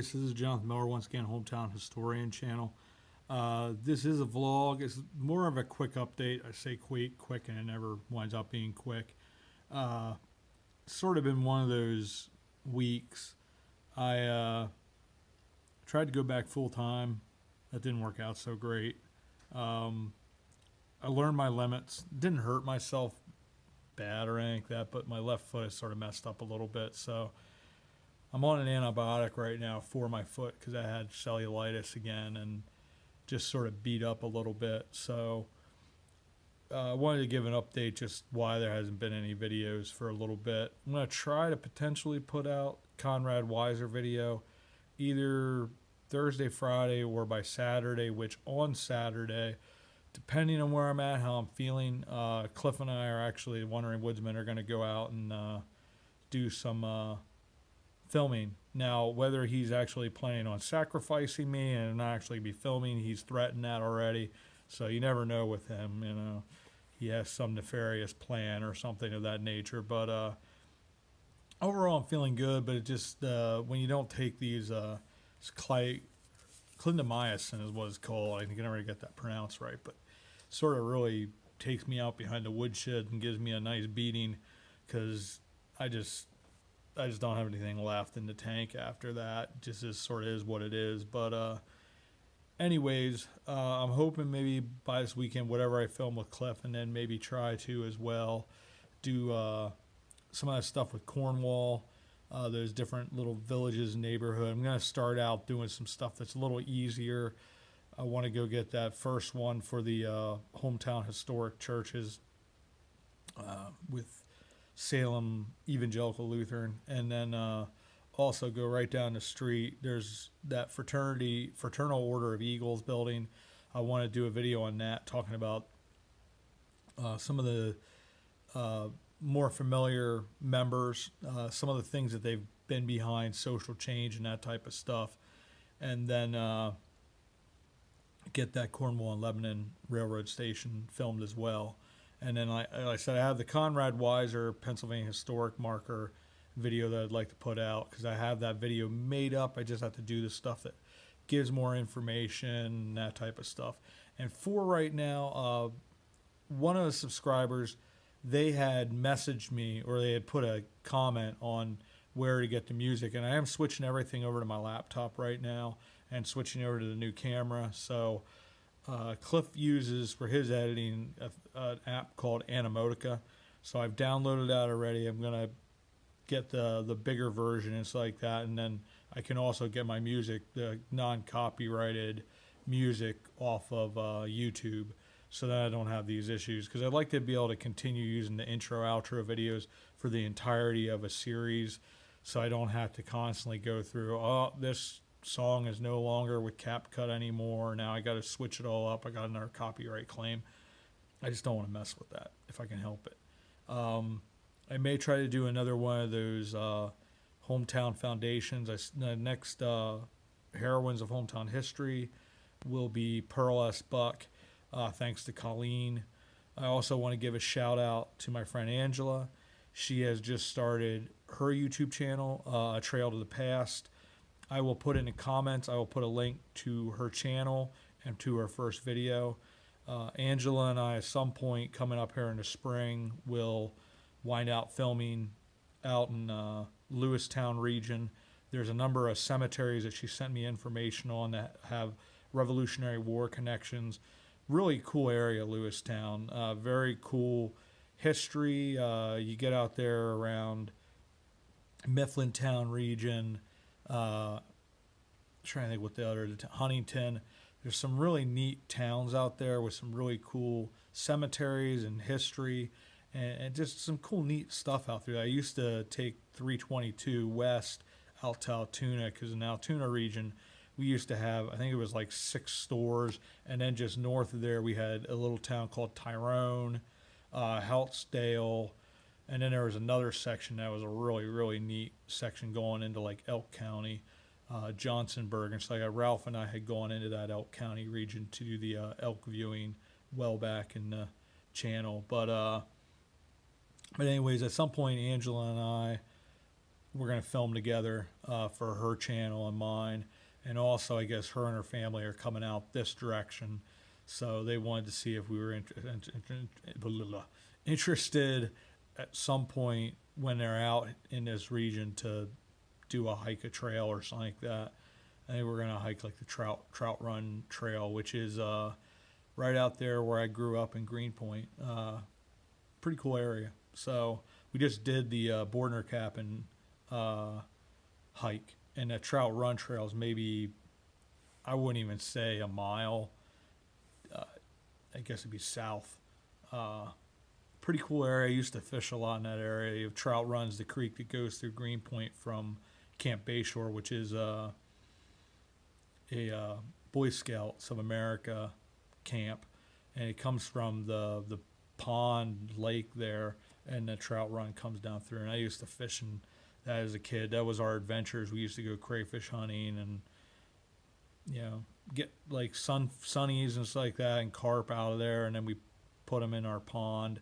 guys, this is Jonathan Miller, once again, Hometown Historian channel. This is a vlog. It's more of a quick update. I say quick, and it never winds up being quick. Sort of been one of those weeks. I tried to go back full time. That didn't work out so great. I learned my limits. Didn't hurt myself bad or anything like that, but my left foot is sort of messed up a little bit, so I'm on an antibiotic right now for my foot because I had cellulitis again and just sort of beat up a little bit. So I wanted to give an update just why there hasn't been any videos for a little bit. I'm going to try to potentially put out Conrad Weiser video either Thursday, Friday, or by Saturday, which on Saturday, depending on where I'm at, how I'm feeling, Cliff and I are actually, Wandering Woodsmen, are going to go out and do some filming. Now, whether he's actually planning on sacrificing me and not actually be filming, he's threatened that already. So you never know with him, you know. He has some nefarious plan or something of that nature. But overall, I'm feeling good. But it just, when you don't take these, clindamycin is what it's called. I can never get that pronounced right. But sort of really takes me out behind the woodshed and gives me a nice beating because I just don't have anything left in the tank after that. Just is sort of is what it is. But anyways, I'm hoping maybe by this weekend, whatever I film with Cliff, and then maybe try to as well do some of that stuff with Cornwall. There's different little villages, neighborhood. I'm going to start out doing some stuff that's a little easier. I want to go get that first one for the hometown historic churches with Salem Evangelical Lutheran, and then also go right down the street. There's that Fraternal Order of Eagles building. I want to do a video on that, talking about some of the more familiar members, some of the things that they've been behind, social change and that type of stuff, and then get that Cornwall and Lebanon Railroad Station filmed as well. And then, like I said, I have the Conrad Weiser Pennsylvania Historic Marker video that I'd like to put out because I have that video made up. I just have to do the stuff that gives more information, that type of stuff. And for right now, one of the subscribers, they had messaged me, or they had put a comment on where to get the music. And I am switching everything over to my laptop right now and switching over to the new camera. So Cliff uses for his editing an app called Animotica. So I've downloaded that already. I'm going to get the bigger version and stuff like that. And then I can also get my music, the non-copyrighted music, off of YouTube, so that I don't have these issues. Because I'd like to be able to continue using the intro, outro videos for the entirety of a series, so I don't have to constantly go through, oh, this song is no longer with CapCut anymore, now I got to switch it all up, I got another copyright claim. I just don't want to mess with that if I can help it. I may try to do another one of those hometown foundations. The next heroines of hometown history will be Pearl S. Buck, thanks to Colleen. I also want to give a shout out to my friend Angela. She has just started her YouTube channel, A Trail to the Past. I will put in the comments, I will put a link to her channel and to her first video. Angela and I, at some point coming up here in the spring, will wind out filming out in Lewistown region. There's a number of cemeteries that she sent me information on that have Revolutionary War connections. Really cool area, Lewistown. Very cool history. You get out there around Mifflintown region, trying to think what the other, Huntington. There's some really neat towns out there with some really cool cemeteries and history, and just some cool, neat stuff out there. I used to take 322 west out to Altoona, because in the Altoona region, we used to have, I think it was like 6 stores, and then just north of there, we had a little town called Tyrone, Heltsdale, and then there was another section that was a really, really neat section going into like Elk County, Johnsonburg. And so like Ralph and I had gone into that Elk County region to do the elk viewing well back in the channel. But anyways, at some point, Angela and I we're going to film together for her channel and mine. And also, I guess her and her family are coming out this direction. So they wanted to see if we were interested at some point when they're out in this region to do a hike a trail or something like that. I think we're going to hike like the Trout Run Trail, which is right out there where I grew up in Greenpoint. Pretty cool area. So we just did the Bordner Cap'n hike, and that Trout Run Trail is maybe, I wouldn't even say a mile. I guess it'd be south. Pretty cool area. I used to fish a lot in that area. You have Trout Run's the creek that goes through Greenpoint from Camp Bayshore, which is a Boy Scouts of America camp, and it comes from the pond lake there, and the Trout Run comes down through. And I used to fish in that as a kid. That was our adventures. We used to go crayfish hunting and, you know, get like sunnies and stuff like that and carp out of there, and then we put them in our pond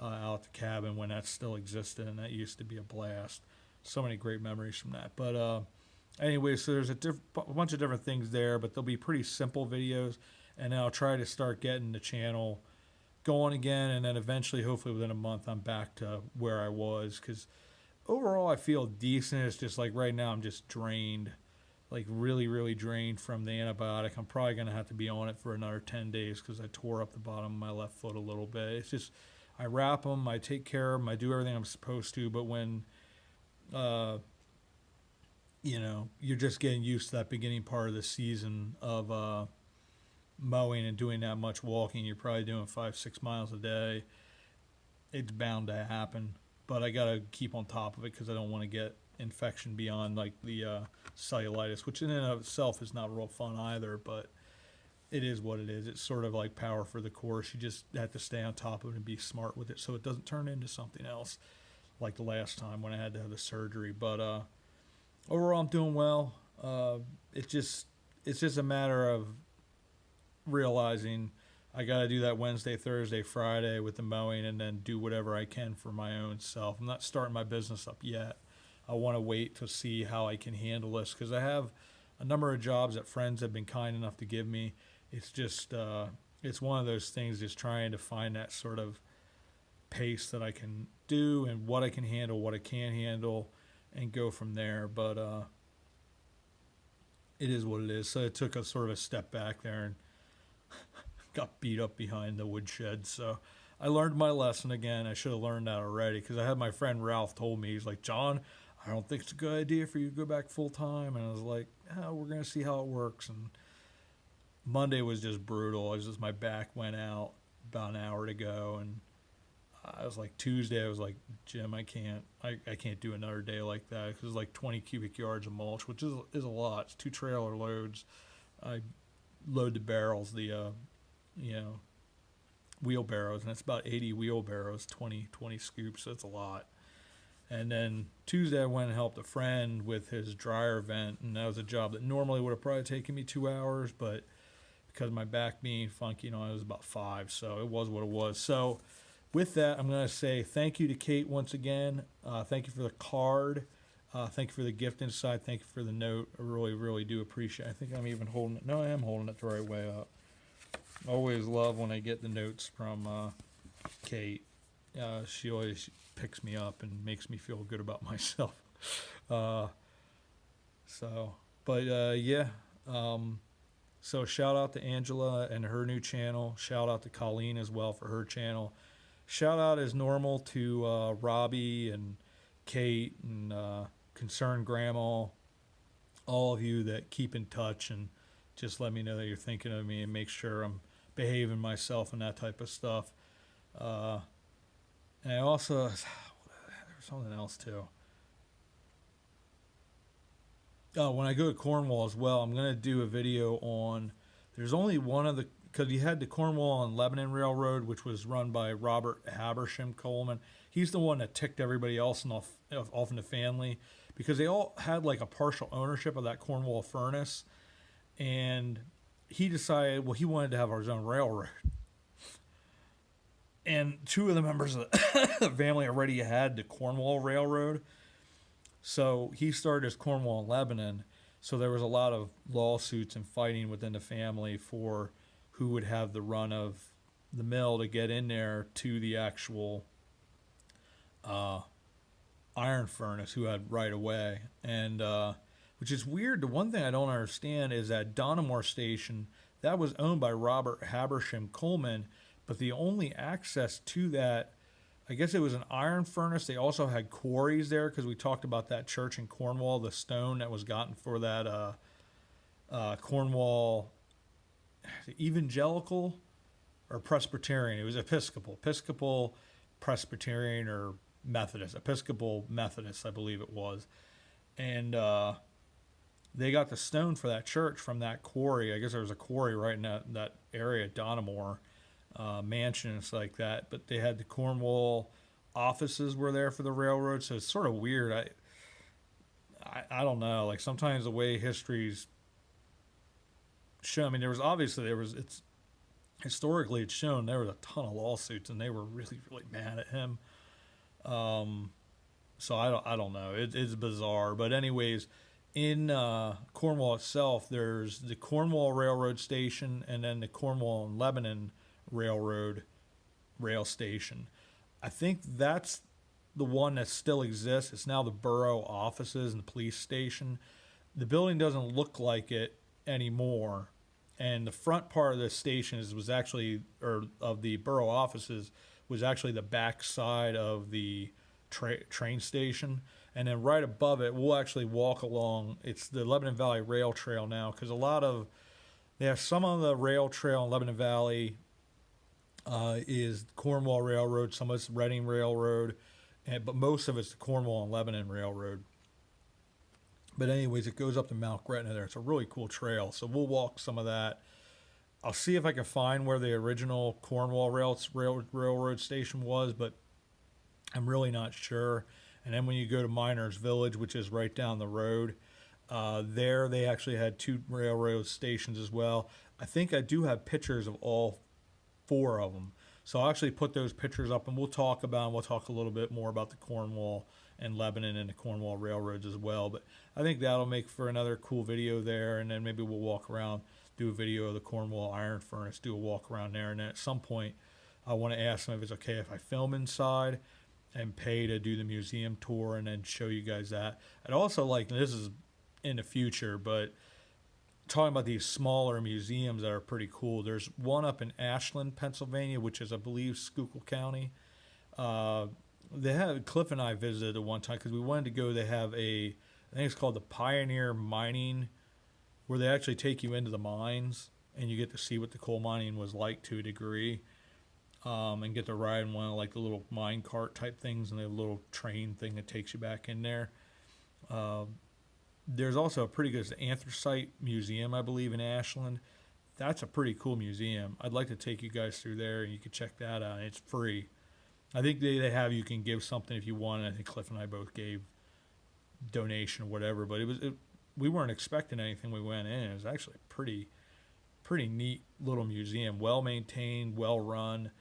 out at the cabin when that still existed, and that used to be a blast. So many great memories from that. But anyway, so there's a bunch of different things there, but they'll be pretty simple videos, and I'll try to start getting the channel going again, and then eventually, hopefully within a month, I'm back to where I was, because overall I feel decent. It's just like right now I'm just drained, like really, really drained from the antibiotic. I'm probably going to have to be on it for another 10 days because I tore up the bottom of my left foot a little bit. It's just, I wrap them, I take care of them, I do everything I'm supposed to, but when, you know, you're just getting used to that beginning part of the season of mowing and doing that much walking, you're probably doing 5-6 miles a day, it's bound to happen. But I got to keep on top of it because I don't want to get infection beyond like the cellulitis, which in and of itself is not real fun either, but it is what it is. It's sort of like power for the course. You just have to stay on top of it and be smart with it so it doesn't turn into something else like the last time when I had to have the surgery. But overall, I'm doing well. It's just a matter of realizing I got to do that Wednesday, Thursday, Friday with the mowing, and then do whatever I can for my own self. I'm not starting my business up yet. I want to wait to see how I can handle this because I have a number of jobs that friends have been kind enough to give me. It's just, it's one of those things, just trying to find that sort of pace that I can do and what I can handle, what I can't handle, and go from there. But it is what it is. So it took a sort of a step back there and got beat up behind the woodshed. So I learned my lesson again. I should have learned that already because I had my friend Ralph told me, he's like, John, I don't think it's a good idea for you to go back full time. And I was like, oh, we're going to see how it works. And Monday was just brutal. It was just, my back went out about an hour to go. And I was like, Tuesday, I was like, Jim, I can't do another day like that because it's like 20 cubic yards of mulch, which is a lot. It's 2 trailer loads. I load the barrels, the wheelbarrows, and it's about 80 wheelbarrows, 20 scoops, so it's a lot. And then Tuesday I went and helped a friend with his dryer vent, and that was a job that normally would have probably taken me 2 hours, but because of my back being funky, it was about 5, so it was what it was. So with that, I'm going to say thank you to Kate once again. Thank you for the card. Thank you for the gift inside. Thank you for the note. I really, really do appreciate it. I think I'm even holding it. No, I am holding it the right way up. Always love when I get the notes from Kate. She always picks me up and makes me feel good about myself. So shout out to Angela and her new channel. Shout out to Colleen as well for her channel. Shout out as normal to Robbie and Kate and Concerned Grandma, all of you that keep in touch and just let me know that you're thinking of me and make sure I'm behaving myself and that type of stuff. And I also, there's something else too. Oh, when I go to Cornwall as well, I'm going to do a video on, there's only one of the, because you had the Cornwall and Lebanon Railroad, which was run by Robert Habersham Coleman. He's the one that ticked everybody else off in the family because they all had like a partial ownership of that Cornwall furnace. And he decided, well, he wanted to have his own railroad. And 2 of the members of the family already had the Cornwall Railroad. So he started as Cornwall in Lebanon. So there was a lot of lawsuits and fighting within the family for who would have the run of the mill to get in there to the actual uh, iron furnace, who had right away. And which is weird. The one thing I don't understand is that Donamore Station, that was owned by Robert Habersham Coleman, but the only access to that, I guess it was an iron furnace. They also had quarries there, because we talked about that church in Cornwall, the stone that was gotten for that Cornwall evangelical or Presbyterian. It was Episcopal, Presbyterian, or Methodist, Episcopal Methodist, I believe it was. And they got the stone for that church from that quarry. I guess there was a quarry right in that area, Donamore mansions like that. But they had the Cornwall offices were there for the railroad, so it's sort of weird. I don't know. Like sometimes the way history's shown. I mean, it's historically it's shown there was a ton of lawsuits, and they were really really mad at him. So I don't know. It's bizarre, but anyways, in Cornwall itself, there's the Cornwall Railroad Station, and then the Cornwall and Lebanon Railroad rail station. I think that's the one that still exists. It's now the borough offices and the police station. The building doesn't look like it anymore, and the front part of the station was actually, or of the borough offices, was actually the back side of the train station. And then right above it, we'll actually walk along. It's the Lebanon Valley Rail Trail now, because they have some of the rail trail in Lebanon Valley is Cornwall Railroad, some of it's Reading Railroad, but most of it's the Cornwall and Lebanon Railroad. But anyways, it goes up to Mount Gretna there. It's a really cool trail, so we'll walk some of that. I'll see if I can find where the original Cornwall Railroad station was, but I'm really not sure. And then when you go to Miners Village, which is right down the road, there they actually had 2 railroad stations as well. I think I do have pictures of all 4 of them. So I'll actually put those pictures up, and we'll talk a little bit more about the Cornwall and Lebanon and the Cornwall railroads as well. But I think that'll make for another cool video there, and then maybe we'll walk around, do a video of the Cornwall iron furnace, do a walk around there, and then at some point I want to ask them if it's okay if I film inside and pay to do the museum tour and then show you guys that. I'd also like, this is in the future, but talking about these smaller museums that are pretty cool. There's one up in Ashland, Pennsylvania, which is, I believe, Schuylkill County. Cliff and I visited at one time because we wanted to go. They have I think it's called the Pioneer Mining, where they actually take you into the mines and you get to see what the coal mining was like to a degree. And get to ride in one of like the little mine cart type things, and they have a little train thing that takes you back in there. There's also a pretty good anthracite museum, I believe, in Ashland. That's a pretty cool museum. I'd like to take you guys through there, and you can check that out. It's free. I think they have, you can give something if you want. I think Cliff and I both gave donation or whatever, but we weren't expecting anything. We went in. It was actually a pretty neat little museum, well maintained, well run.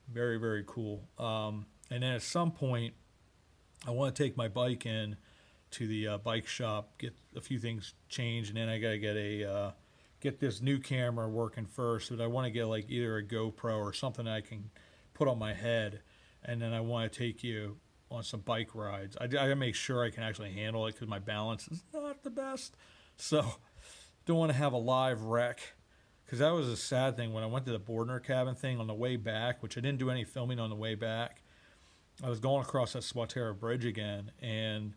Very, very cool. And then at some point, I want to take my bike in to the bike shop, get a few things changed, and then I got to get this new camera working first. But I want to get like either a GoPro or something I can put on my head, and then I want to take you on some bike rides. I got to make sure I can actually handle it because my balance is not the best. So don't want to have a live wreck. Because that was a sad thing when I went to the Bordner cabin thing on the way back, which I didn't do any filming on the way back. I was going across that Swatara Bridge again, and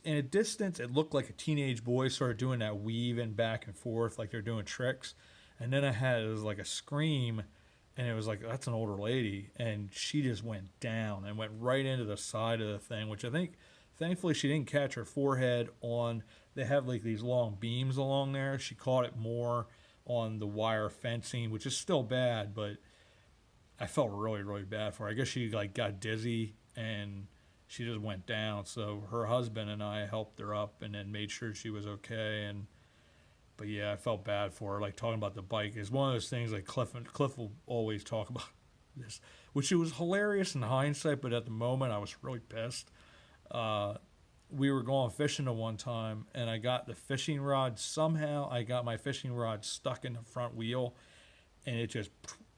in a distance, it looked like a teenage boy started doing that weaving back and forth like they're doing tricks. And then it was like a scream, and it was like, that's an older lady. And she just went down and went right into the side of the thing, which I think, thankfully, she didn't catch her forehead on. They have like these long beams along there. She caught it more on the wire fencing, which is still bad, but I felt really, really bad for her. I guess she like got dizzy and she just went down. So her husband and I helped her up and then made sure she was okay. But yeah, I felt bad for her. Like talking about the bike is one of those things like Cliff will always talk about this, which it was hilarious in hindsight, but at the moment I was really pissed. we were going fishing at one time, and I got the fishing rod. Somehow I got my fishing rod stuck in the front wheel, and it just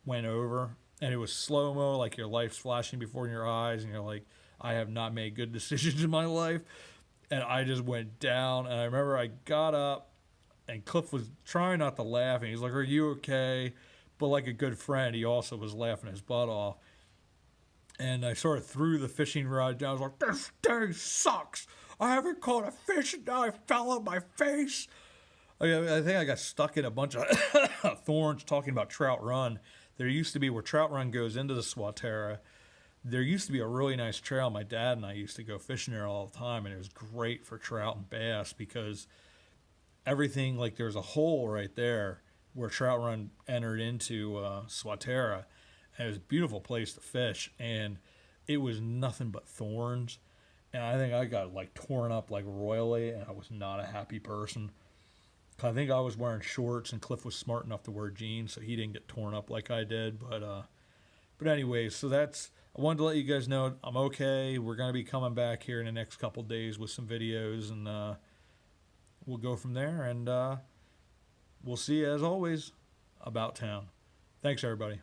went over. And it was slow-mo, like your life's flashing before your eyes, and you're like, I have not made good decisions in my life. And I just went down, and I remember I got up, and Cliff was trying not to laugh, and he's like, are you okay? But like a good friend, he also was laughing his butt off. And I sort of threw the fishing rod down. I was like, this day sucks. I haven't caught a fish, and now I fell on my face. I think I got stuck in a bunch of thorns talking about Trout Run. There used to be, where Trout Run goes into the Swatara, there used to be a really nice trail. My dad and I used to go fishing there all the time, and it was great for trout and bass because everything, like there's a hole right there where Trout Run entered into Swatara, and it was a beautiful place to fish, and it was nothing but thorns. And I think I got like torn up like royally, and I was not a happy person. I think I was wearing shorts, and Cliff was smart enough to wear jeans, so he didn't get torn up like I did. But anyways, so that's, I wanted to let you guys know I'm okay. We're going to be coming back here in the next couple days with some videos, and we'll go from there. And we'll see you, as always, about town. Thanks, everybody.